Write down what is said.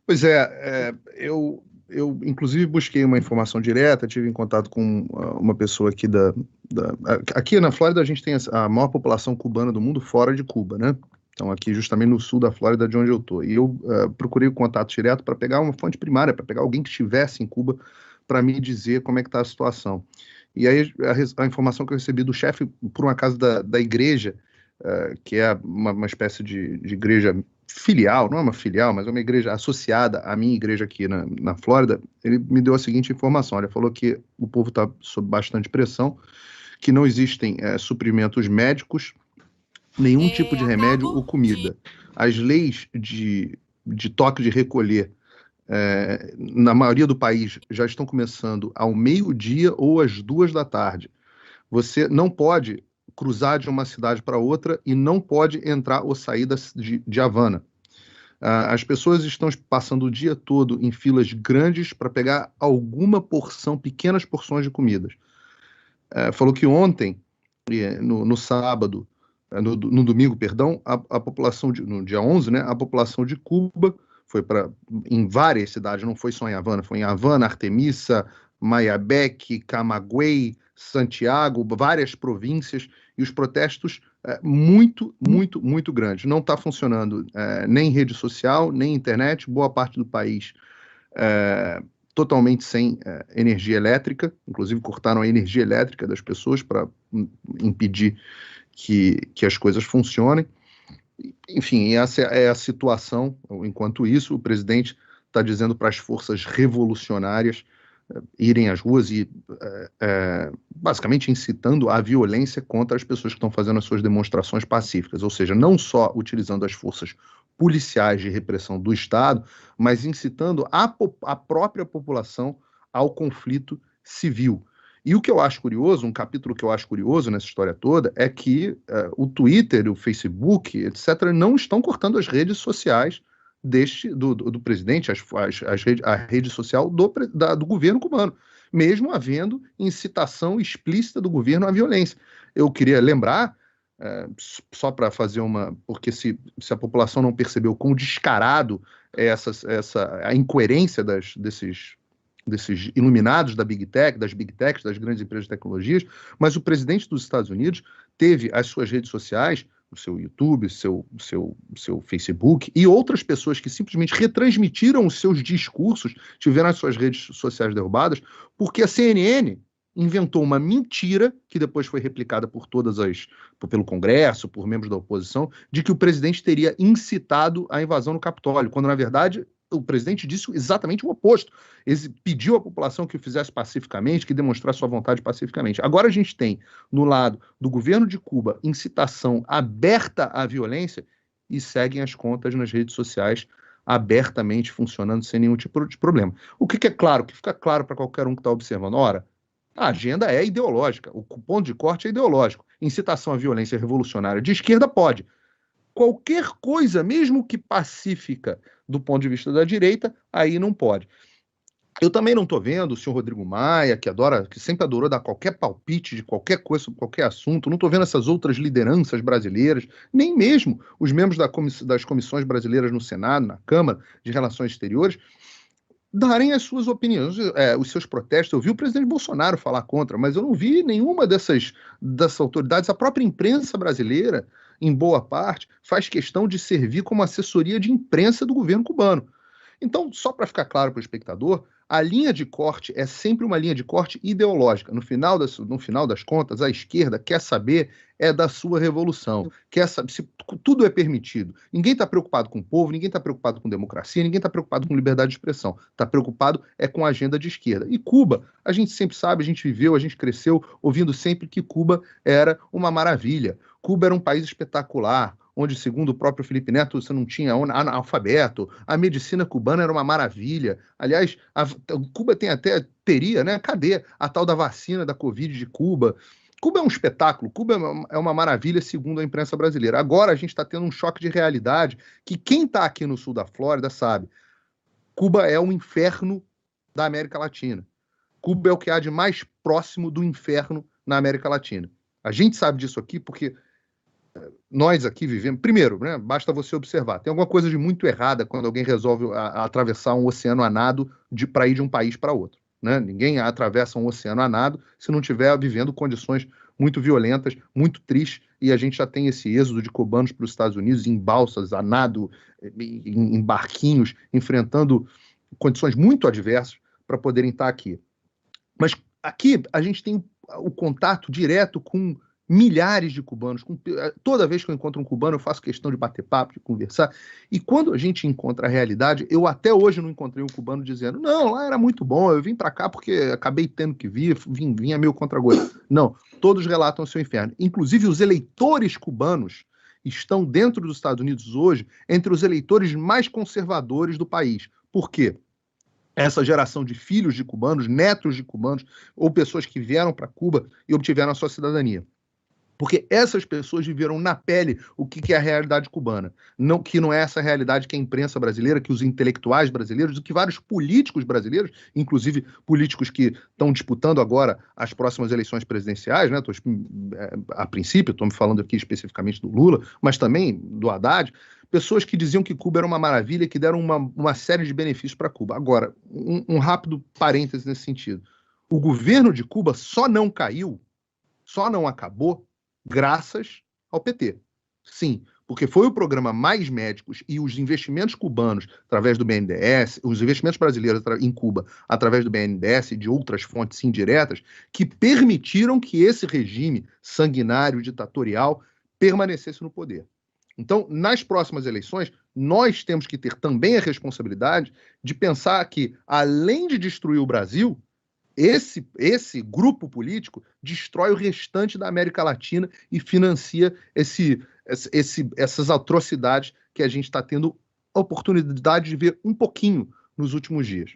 Pois eu inclusive busquei uma informação direta, tive em contato com uma pessoa aqui aqui na Flórida a gente tem a maior população cubana do mundo fora de Cuba, né? Então aqui justamente no sul da Flórida de onde eu estou. E eu procurei o contato direto para pegar uma fonte primária, para pegar alguém que estivesse em Cuba para me dizer como é que está a situação. E aí a informação que eu recebi do chefe, por um acaso da igreja, que é uma espécie de igreja filial, não é uma filial, mas é uma igreja associada à minha igreja aqui na Flórida, ele me deu a seguinte informação, ele falou que o povo está sob bastante pressão, que não existem suprimentos médicos, nenhum tipo de remédio ou comida. As leis de toque de recolher na maioria do país já estão começando ao meio-dia ou às 2 da tarde. Você não pode cruzar de uma cidade para outra e não pode entrar ou sair de Havana. As pessoas estão passando o dia todo em filas grandes para pegar alguma porção, pequenas porções de comidas. Falou que ontem, no sábado, no domingo, perdão, a população, no dia 11, né, a população de Cuba foi em várias cidades, não foi só em Havana, foi em Havana, Artemisa, Mayabeque, Camagüey, Santiago, várias províncias, e os protestos muito, muito, muito grandes. Não está funcionando nem rede social, nem internet, boa parte do país totalmente sem energia elétrica, inclusive cortaram a energia elétrica das pessoas para impedir que as coisas funcionem. Enfim, essa é a situação. Enquanto isso, o presidente está dizendo para as forças revolucionárias irem às ruas e basicamente incitando a violência contra as pessoas que estão fazendo as suas demonstrações pacíficas, ou seja, não só utilizando as forças policiais de repressão do Estado, mas incitando a própria população ao conflito civil. E o que eu acho curioso, um capítulo que eu acho curioso nessa história toda, é que o Twitter, o Facebook, etc., não estão cortando as redes sociais do presidente, a rede social do governo cubano, mesmo havendo incitação explícita do governo à violência. Eu queria lembrar, só para fazer porque se a população não percebeu quão descarado é a incoerência desses iluminados das Big Techs, das grandes empresas de tecnologias, mas o presidente dos Estados Unidos teve as suas redes sociais, o seu YouTube, seu Facebook, e outras pessoas que simplesmente retransmitiram os seus discursos, tiveram as suas redes sociais derrubadas, porque a CNN inventou uma mentira, que depois foi replicada pelo Congresso, por membros da oposição, de que o presidente teria incitado a invasão no Capitólio, quando, na verdade, o presidente disse exatamente o oposto. Ele pediu à população que o fizesse pacificamente, que demonstrasse sua vontade pacificamente. Agora a gente tem, no lado do governo de Cuba, incitação aberta à violência e seguem as contas nas redes sociais abertamente funcionando sem nenhum tipo de problema. O que é claro, que fica claro para qualquer um que está observando, ora, a agenda é ideológica, o ponto de corte é ideológico. Incitação à violência revolucionária de esquerda pode. Qualquer coisa, mesmo que pacífica do ponto de vista da direita, aí não pode. Eu também não estou vendo o senhor Rodrigo Maia, que sempre adorou dar qualquer palpite de qualquer coisa sobre qualquer assunto, não estou vendo essas outras lideranças brasileiras, nem mesmo os membros das comissões brasileiras no Senado, na Câmara de Relações Exteriores, darem as suas opiniões, os seus protestos. Eu vi o presidente Bolsonaro falar contra, mas eu não vi nenhuma dessas autoridades. A própria imprensa brasileira, em boa parte, faz questão de servir como assessoria de imprensa do governo cubano. Então, só para ficar claro para o espectador, a linha de corte é sempre uma linha de corte ideológica. No final das contas, a esquerda quer saber da sua revolução, quer saber se tudo é permitido. Ninguém está preocupado com o povo, ninguém está preocupado com democracia, ninguém está preocupado com liberdade de expressão. Está preocupado com a agenda de esquerda. E Cuba, a gente sempre sabe, a gente viveu, a gente cresceu ouvindo sempre que Cuba era uma maravilha. Cuba era um país espetacular, onde, segundo o próprio Felipe Neto, você não tinha analfabeto, a medicina cubana era uma maravilha. Aliás, Cuba teria, né? Cadê a tal da vacina da Covid de Cuba? Cuba é um espetáculo, Cuba é uma maravilha, segundo a imprensa brasileira. Agora a gente está tendo um choque de realidade que quem está aqui no sul da Flórida sabe. Cuba é o inferno da América Latina. Cuba é o que há de mais próximo do inferno na América Latina. A gente sabe disso aqui porque nós aqui vivemos... Primeiro, né, basta você observar. Tem alguma coisa de muito errada quando alguém resolve atravessar um oceano a nado para ir de um país para outro. Né? Ninguém atravessa um oceano a nado se não estiver vivendo condições muito violentas, muito tristes, e a gente já tem esse êxodo de cubanos para os Estados Unidos em balsas, a nado, em barquinhos, enfrentando condições muito adversas para poderem estar aqui. Mas aqui a gente tem o contato direto com milhares de cubanos. Toda vez que eu encontro um cubano, eu faço questão de bater papo, de conversar. E quando a gente encontra a realidade, eu até hoje não encontrei um cubano dizendo: não, lá era muito bom, eu vim para cá porque acabei tendo que vir, vinha meio contra-gosto. Não, todos relatam o seu inferno. Inclusive, os eleitores cubanos estão dentro dos Estados Unidos hoje entre os eleitores mais conservadores do país. Por quê? Essa geração de filhos de cubanos, netos de cubanos, ou pessoas que vieram para Cuba e obtiveram a sua cidadania. Porque essas pessoas viveram na pele o que é a realidade cubana. Que não é essa realidade que a imprensa brasileira, que os intelectuais brasileiros, que vários políticos brasileiros, inclusive políticos que estão disputando agora as próximas eleições presidenciais, né? A princípio, estou me falando aqui especificamente do Lula, mas também do Haddad, pessoas que diziam que Cuba era uma maravilha, que deram uma série de benefícios para Cuba. Agora, um rápido parêntese nesse sentido. O governo de Cuba só não caiu, só não acabou, graças ao PT. Sim, porque foi o programa Mais Médicos e os investimentos cubanos, através do BNDES, os investimentos brasileiros em Cuba, através do BNDES e de outras fontes indiretas, que permitiram que esse regime sanguinário, ditatorial, permanecesse no poder. Então, nas próximas eleições, nós temos que ter também a responsabilidade de pensar que, além de destruir o Brasil, esse grupo político destrói o restante da América Latina e financia essas atrocidades que a gente está tendo a oportunidade de ver um pouquinho nos últimos dias.